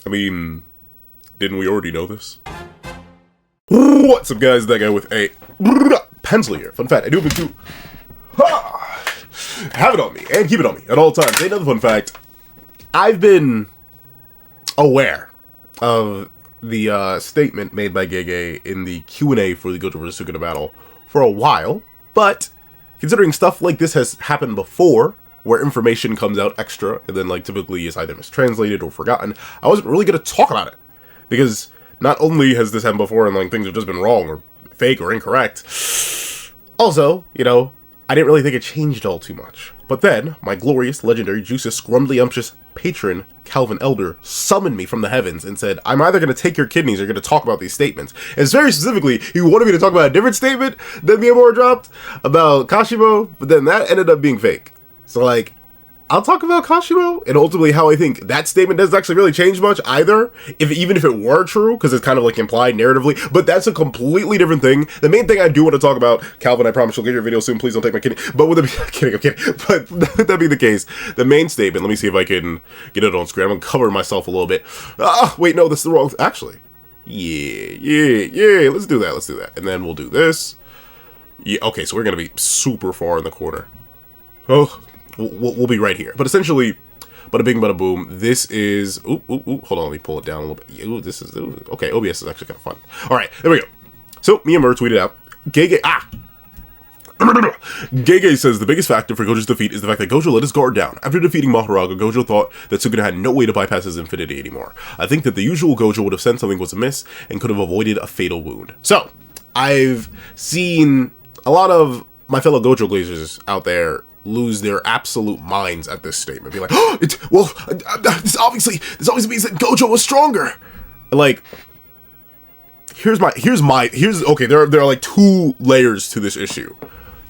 I mean, didn't we already know this? What's up, guys? That guy with a pencil here. Fun fact, I do have to have it on me and keep it on me at all times. Another fun fact, I've been aware of the statement made by Gege in the Q&A for the Gojo vs. Sukuna battle for a while, but considering stuff like this has happened before, where information comes out extra and then like typically is either mistranslated or forgotten, I wasn't really going to talk about it, because not only has this happened before and like things have just been wrong or fake or incorrect, also, you know, I didn't really think it changed all too much. But then, my glorious, legendary, juicious, scrumdiddlyumptious patron, Calvin Elder, summoned me from the heavens and said, I'm either going to take your kidneys or going to talk about these statements. And very specifically, he wanted me to talk about a different statement that Miyamura dropped about Kashimo, but then that ended up being fake. So like, I'll talk about Kashimo and ultimately how I think that statement doesn't actually really change much either, even if it were true, because it's kind of like implied narratively, but that's a completely different thing. The main thing I do want to talk about, Calvin, I promise you'll get your video soon, please don't take my kidney, but with I'm kidding, but with that being the case, the main statement, let me see if I can get it on screen, I'm going to cover myself a little bit. Wait, no, this is the wrong, actually, yeah, let's do that, and then we'll do this. Yeah, okay, so we're going to be super far in the corner. Oh, we'll be right here. But essentially, bada bing, bada boom. This is... Ooh, hold on, let me pull it down a little bit. Ooh, this is... Ooh, okay, OBS is actually kind of fun. Alright, there we go. So, Miyamura tweeted out, Gege... Gege says the biggest factor for Gojo's defeat is the fact that Gojo let his guard down. After defeating Mahoraga, Gojo thought that Sukuna had no way to bypass his infinity anymore. I think that the usual Gojo would have sensed something was amiss and could have avoided a fatal wound. So, I've seen a lot of my fellow Gojo Glazers out there lose their absolute minds at this statement. Be like, oh, this obviously means that Gojo was stronger. And like, okay, there are like two layers to this issue.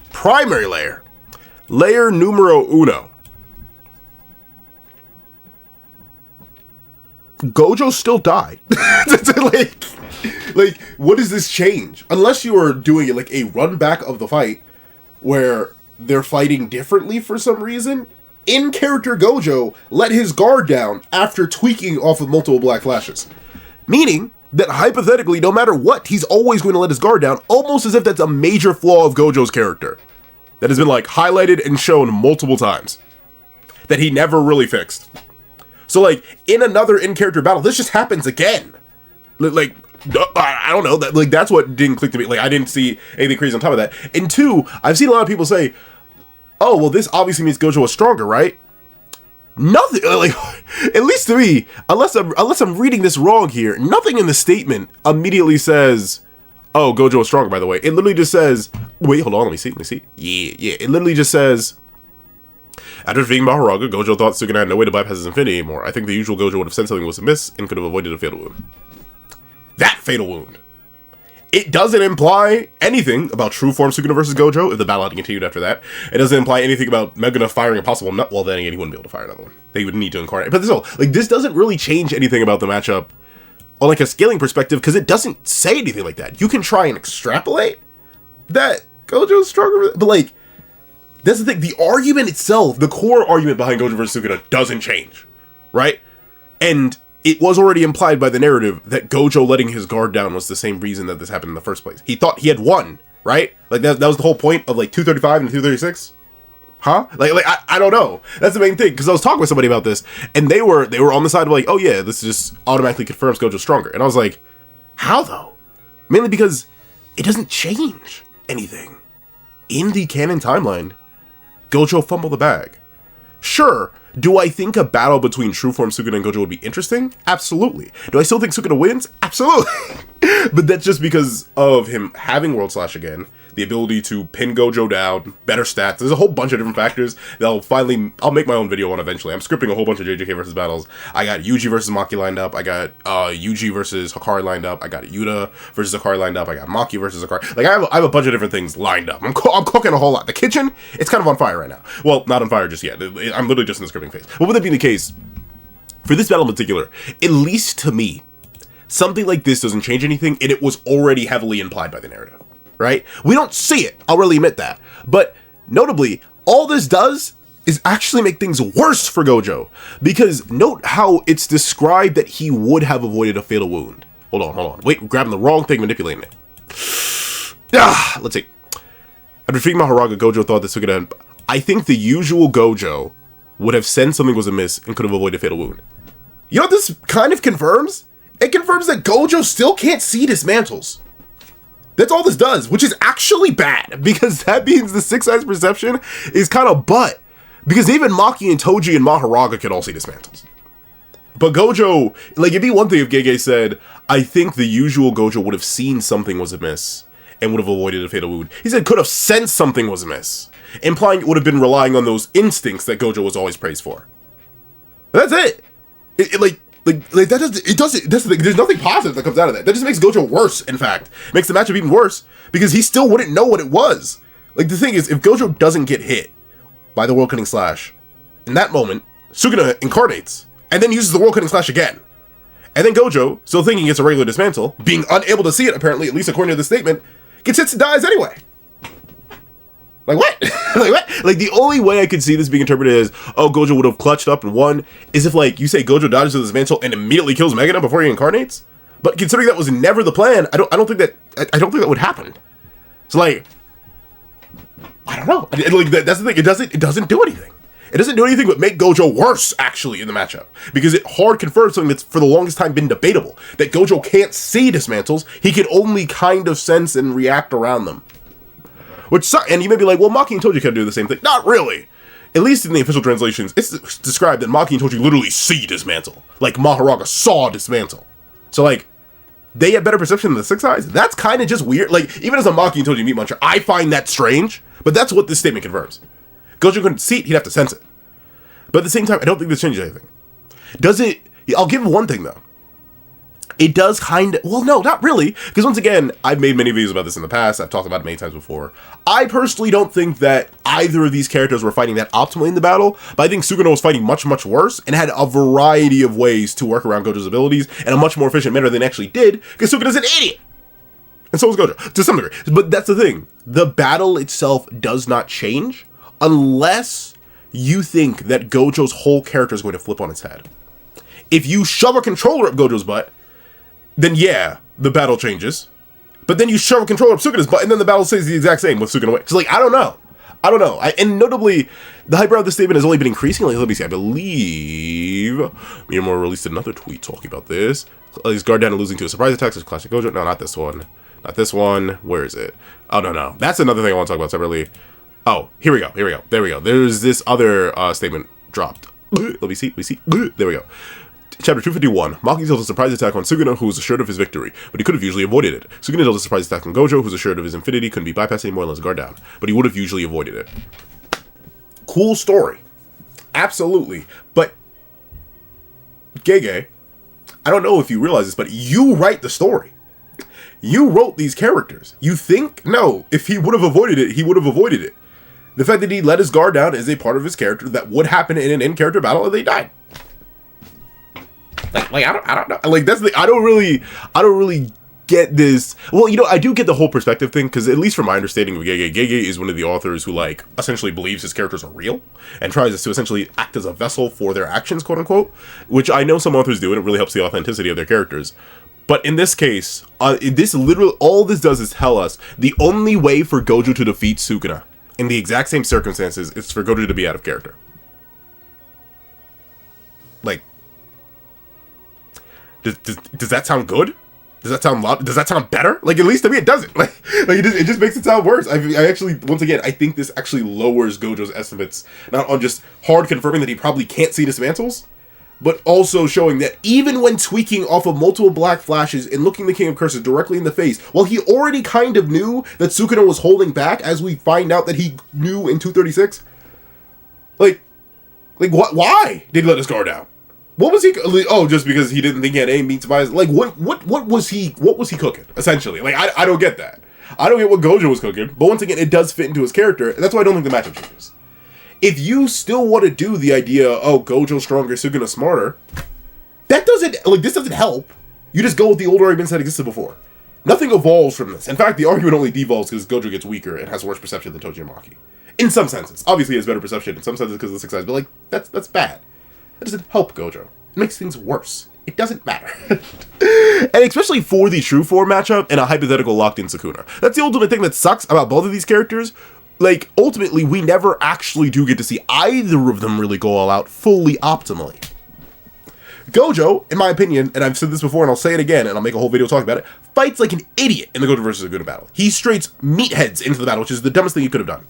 Primary layer numero uno. Gojo still died. like, what does this change? Unless you are doing it like a run back of the fight where they're fighting differently for some reason. In-character Gojo let his guard down after tweaking off of multiple black flashes. Meaning that hypothetically, no matter what, he's always going to let his guard down, almost as if that's a major flaw of Gojo's character that has been like highlighted and shown multiple times that he never really fixed. So like, in another in-character battle, this just happens again. Like, I don't know, that like that's what didn't click to me. Like, I didn't see anything crazy on top of that. And two, I've seen a lot of people say, oh, well, this obviously means Gojo is stronger, right? Nothing, like, at least to me, unless I'm reading this wrong here, nothing in the statement immediately says, oh, Gojo is stronger, by the way. It literally just says, wait, hold on, let me see. Yeah, it literally just says, after defeating Mahoraga, Gojo thought Sukuna had no way to bypass his infinity anymore. I think the usual Gojo would have sensed something was amiss and could have avoided a fatal wound. That fatal wound. It doesn't imply anything about true form Sukuna versus Gojo if the battle had continued after that. It doesn't imply anything about Megana firing a possible nut. Well, then again, he wouldn't be able to fire another one. They would need to incarnate. But still, like, this doesn't really change anything about the matchup on like a scaling perspective, because it doesn't say anything like that. You can try and extrapolate that Gojo's stronger, but like, that's the thing. The argument itself, the core argument behind Gojo versus Sukuna doesn't change, right? And it was already implied by the narrative that Gojo letting his guard down was the same reason that this happened in the first place. He thought he had won, right? Like, that was the whole point of, like, 235 and 236? Huh? Like I don't know. That's the main thing, because I was talking with somebody about this, and they were on the side of, like, oh, yeah, this just automatically confirms Gojo's stronger. And I was like, how, though? Mainly because it doesn't change anything. In the canon timeline, Gojo fumbled the bag. Sure, do I think a battle between true form Sukuna and Gojo would be interesting? Absolutely. Do I still think Sukuna wins? Absolutely. But that's just because of him having World Slash again, the ability to pin Gojo down, better stats. There's a whole bunch of different factors that I'll make my own video on eventually. I'm scripting a whole bunch of JJK versus battles. I got Yuji versus Maki lined up. I got Yuji versus Hikari lined up. I got Yuta versus Hikari lined up. I got Maki versus Hikari. Like, I have a bunch of different things lined up. I'm cooking a whole lot. The kitchen, it's kind of on fire right now. Well, not on fire just yet. I'm literally just in the scripting phase. But with that being the case, for this battle in particular, at least to me, something like this doesn't change anything, and it was already heavily implied by the narrative, right? We don't see it, I'll really admit that. But notably, all this does is actually make things worse for Gojo. Because note how it's described that he would have avoided a fatal wound. Hold on. Wait, we're grabbing the wrong thing, manipulating it. Let's see. After defeating Mahoraga, Gojo thought this took it end. I think the usual Gojo would have sensed something was amiss and could have avoided a fatal wound. You know what this kind of confirms? It confirms that Gojo still can't see dismantles. That's all this does, which is actually bad, because that means the Six Eyes perception is kind of butt. Because even Maki and Toji and Mahoraga can all see dismantles. But Gojo, like, it'd be one thing if Gege said, I think the usual Gojo would have seen something was amiss and would have avoided a fatal wound. He said could have sensed something was amiss, implying it would have been relying on those instincts that Gojo was always praised for. That's it. There's nothing positive that comes out of that. That just makes Gojo worse, in fact. Makes the matchup even worse, because he still wouldn't know what it was. Like, the thing is, if Gojo doesn't get hit by the World Cutting Slash, in that moment, Sukuna incarnates, and then uses the World Cutting Slash again. And then Gojo, still thinking it's a regular dismantle, being unable to see it, apparently, at least according to the statement, gets hit and dies anyway. Like, what? Like, what? Like, the only way I could see this being interpreted as, oh, Gojo would have clutched up and won, is if, like, you say Gojo dodges the dismantle and immediately kills Megana before he incarnates. But considering that was never the plan, I don't think that would happen. So, like, I don't know. Like, that's the thing. It doesn't do anything. It doesn't do anything but make Gojo worse, actually, in the matchup. Because it hard confirms something that's for the longest time been debatable. That Gojo can't see dismantles. He can only kind of sense and react around them. And you may be like, well, Maki and Toji can do the same thing. Not really. At least in the official translations, it's described that Maki and Toji literally see dismantle. Like, Mahoraga saw dismantle. So, like, they have better perception than the Six Eyes? That's kind of just weird. Like, even as a Maki and Toji meat muncher, I find that strange. But that's what this statement confirms. Gojo couldn't see it, he'd have to sense it. But at the same time, I don't think this changes anything. Does it... I'll give one thing, though. It does kind of... Well, no, not really. Because once again, I've made many videos about this in the past. I've talked about it many times before. I personally don't think that either of these characters were fighting that optimally in the battle. But I think Sukuna was fighting much, much worse. And had a variety of ways to work around Gojo's abilities. In a much more efficient manner than actually did. Because Sukuna's an idiot. And so is Gojo. To some degree. But that's the thing. The battle itself does not change. Unless you think that Gojo's whole character is going to flip on its head. If you shove a controller up Gojo's butt... then yeah, the battle changes. But then you shove a controller up Sukuna's butt, and then the battle stays the exact same with Sukuna away. Because, like, I don't know. And notably, the hype around this statement has only been increasing. Like, let me see, I believe Miyamura released another tweet talking about this. He's guard down and losing to a surprise attack, such as Classic Gojo. No, not this one. Not this one. Where is it? Oh, no. That's another thing I want to talk about separately. Oh, here we go. There we go. There's this other statement dropped. Let me see. There we go. Chapter 251. Maki dealt a surprise attack on Sukuna, who was assured of his victory, but he could have usually avoided it. Sukuna dealt a surprise attack on Gojo, who was assured of his infinity, couldn't be bypassed anymore unless guard down, but he would have usually avoided it. Cool story. Absolutely. But, Gege, I don't know if you realize this, but you write the story. You wrote these characters. You think? No. If he would have avoided it, he would have avoided it. The fact that he let his guard down is a part of his character that would happen in an in-character battle and they died. Like I don't know. Like that's the I don't really get this. Well, you know, I do get the whole perspective thing because at least from my understanding of Gege is one of the authors who like essentially believes his characters are real and tries to essentially act as a vessel for their actions, quote unquote. Which I know some authors do, and it really helps the authenticity of their characters. But in this case, this literally all this does is tell us the only way for Gojo to defeat Sukuna in the exact same circumstances is for Gojo to be out of character. Like. Does that sound good? Does that sound loud? Does that sound better? Like, at least to me, it doesn't. Like it just makes it sound worse. I actually, once again, I think this actually lowers Gojo's estimates, not on just hard confirming that he probably can't see dismantles, but also showing that even when tweaking off of multiple black flashes and looking the King of Curses directly in the face, while he already kind of knew that Sukuna was holding back, as we find out that he knew in 236, like what? Why did he let his guard down? What was he? Oh, just because he didn't think he had any meat to buy. Like, what was he cooking? Essentially, like, I don't get that. I don't get what Gojo was cooking. But once again, it does fit into his character, and that's why I don't think the matchup changes. If you still want to do the idea, oh, Gojo stronger, Sukuna smarter, that doesn't this doesn't help. You just go with the older arguments that existed before. Nothing evolves from this. In fact, the argument only devolves because Gojo gets weaker and has worse perception than Toji and Maki. In some senses. Obviously, he has better perception in some senses because of the 6 eyes, but, like, that's bad. That doesn't help Gojo. It makes things worse. It doesn't matter. And especially for the true form matchup and a hypothetical locked-in Sukuna. That's the ultimate thing that sucks about both of these characters. Like, ultimately, we never actually do get to see either of them really go all out fully optimally. Gojo, in my opinion, and I've said this before and I'll say it again, and I'll make a whole video talking about it, fights like an idiot in the Gojo versus Sukuna battle. He straights meatheads into the battle, which is the dumbest thing he could have done.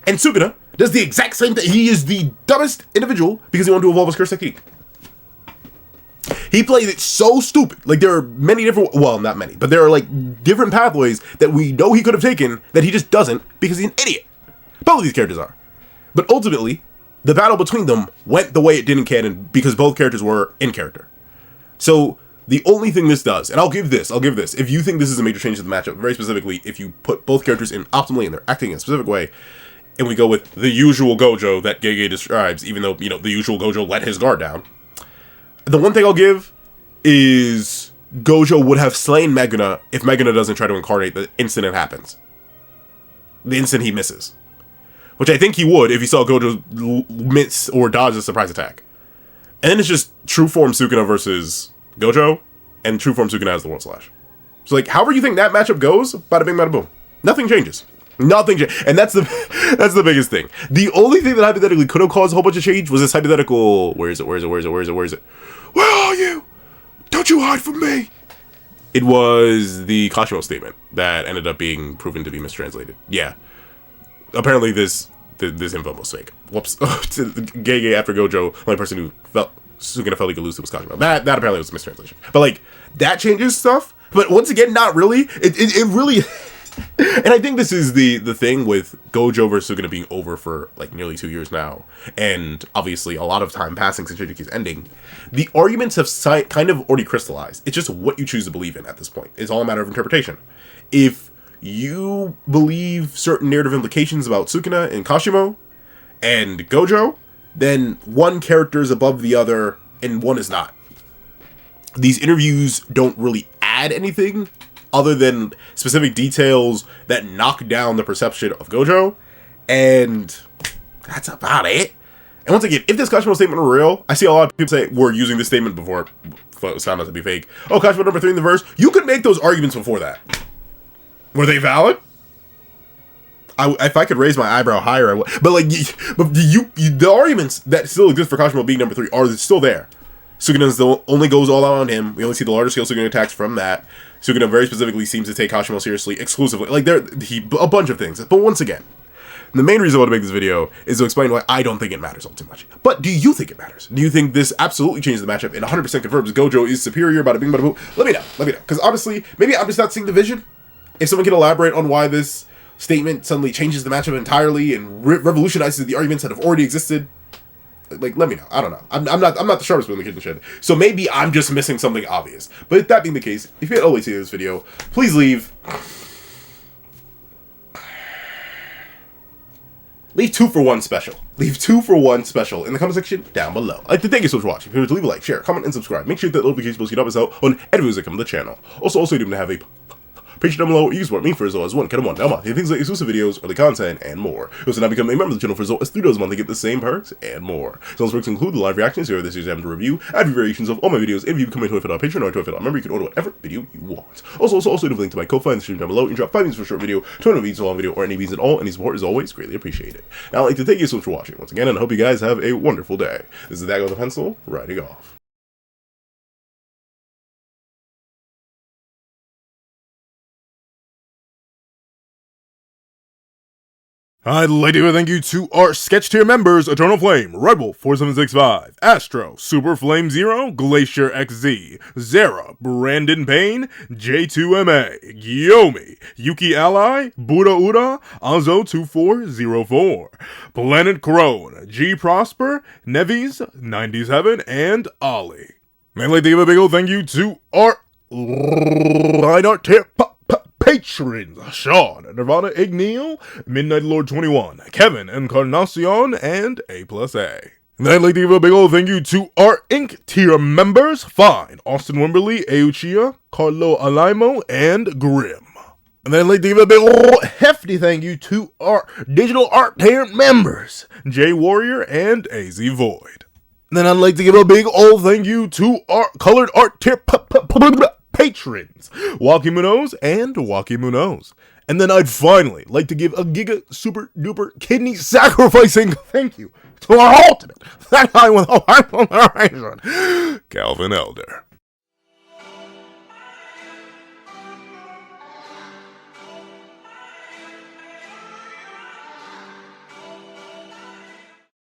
And Sukuna does the exact same thing. He is the dumbest individual because he wanted to evolve his curse technique. He played it so stupid. Like, there are many different, well, not many, but there are, like, different pathways that we know he could have taken that he just doesn't because he's an idiot. Both of these characters are. But ultimately, the battle between them went the way it did in canon because both characters were in character. So, the only thing this does, and I'll give this, if you think this is a major change to the matchup, very specifically, if you put both characters in optimally and they're acting in a specific way, and we go with the usual Gojo that Gege describes, even though, you know, the usual Gojo let his guard down, the one thing I'll give is Gojo would have slain Meguna if Meguna doesn't try to incarnate the instant it happens. The instant he misses. Which I think he would if he saw Gojo miss or dodge a surprise attack. And then it's just true form Sukuna versus Gojo, and true form Sukuna has the World Slash. So, like, however you think that matchup goes, bada bing, bada boom. Nothing changes. Nothing changes. And that's the biggest thing. The only thing that hypothetically could have caused a whole bunch of change was this hypothetical, where is it? Where are you? Don't you hide from me! It was the Kashimo statement that ended up being proven to be mistranslated. Yeah. Apparently this info was fake. Whoops. Gege after Gojo, the only person who felt Sukuna felt he could lose to was Kashimo. That apparently was a mistranslation. But, like, that changes stuff. But once again, not really. It really... And I think this is the thing with Gojo versus Sukuna being over for, like, nearly 2 years now. And, obviously, a lot of time passing since Jujuki's ending. The arguments have kind of already crystallized. It's just what you choose to believe in at this point. It's all a matter of interpretation. If you believe certain narrative implications about Sukuna and Kashimo and Gojo, then one character is above the other and one is not. These interviews don't really add anything other than specific details that knock down the perception of Gojo, and that's about it. And once again, if this Kashimo statement were real, I see a lot of people say we're using this statement before it was found out to be fake. Oh, Kashimo number 3 in the verse. You could make those arguments before that. Were they valid? If I could raise my eyebrow higher, I would. But, like, the arguments that still exist for Kashimo being number 3 are still there. Sukuna only goes all out on him. We only see the larger scale Sukuna attacks from that. Sukuna very specifically seems to take Kashimo seriously, exclusively. Like, a bunch of things. But once again, the main reason I want to make this video is to explain why I don't think it matters all too much. But do you think it matters? Do you think this absolutely changes the matchup and 100% confirms Gojo is superior, bada bing, bada boom? Let me know. Because honestly, maybe I'm just not seeing the vision. If someone can elaborate on why this statement suddenly changes the matchup entirely and revolutionizes the arguments that have already existed, like, let me know. I don't know. I'm not the sharpest one in the kitchen shed. So maybe I'm just missing something obvious. But that being the case, if you had always see this video, please leave 2 for 1 special. Leave 2 for 1 special in the comment section down below. I'd like to thank you so much for watching. If you would leave a like, share, comment, and subscribe. Make sure that notification bell so you don't miss out on every videos that come to the channel. Also, you do have a Patreon down below, you can support me for as low as $1 a month. Things like exclusive videos, early content, and more. You also now become a member of the channel for as low as $3 a month to get the same perks and more. So those perks include the live reactions here this year's to review, ad variations of all my videos, and if you become a $25 Patreon or $25 member, you can order whatever video you want. Also do have a link to my Ko-Fi in the stream down below. You can drop 5 views for a short video, 20 views for a long video, or any views at all. Any support is always greatly appreciated. Now I'd like to thank you so much for watching once again, and I hope you guys have a wonderful day. This is Dago with a pencil, writing off. I'd like to give a thank you to our sketch tier members: Eternal Flame, Red Wolf 4765, Astro, Super Flame Zero, Glacier XZ, Zera, Brandon Payne, J2MA, Gyomi, Yuki Ally, Buddha Uda, Azo 2404, Planet Crone, G Prosper, Nevis 97, and Ollie. I'd like to give a big old thank you to our Reinhardt tier patrons: Sean, Nirvana Igneal, Midnight Lord 21, Kevin Encarnacion, and A+A. And then I'd like to give a big old thank you to our Inc. tier members, Fine, Austin Wimberly, Euchia, Carlo Alaimo, and Grim. And then I'd like to give a big old hefty thank you to our digital art tier members, Jay Warrior and AZ Void. And then I'd like to give a big old thank you to our colored art tier patrons, Waki Munoz and Waki Munoz. And then I'd finally like to give a giga super duper kidney sacrificing thank you to our ultimate, that guy with a heart on the horizon, Calvin Elder.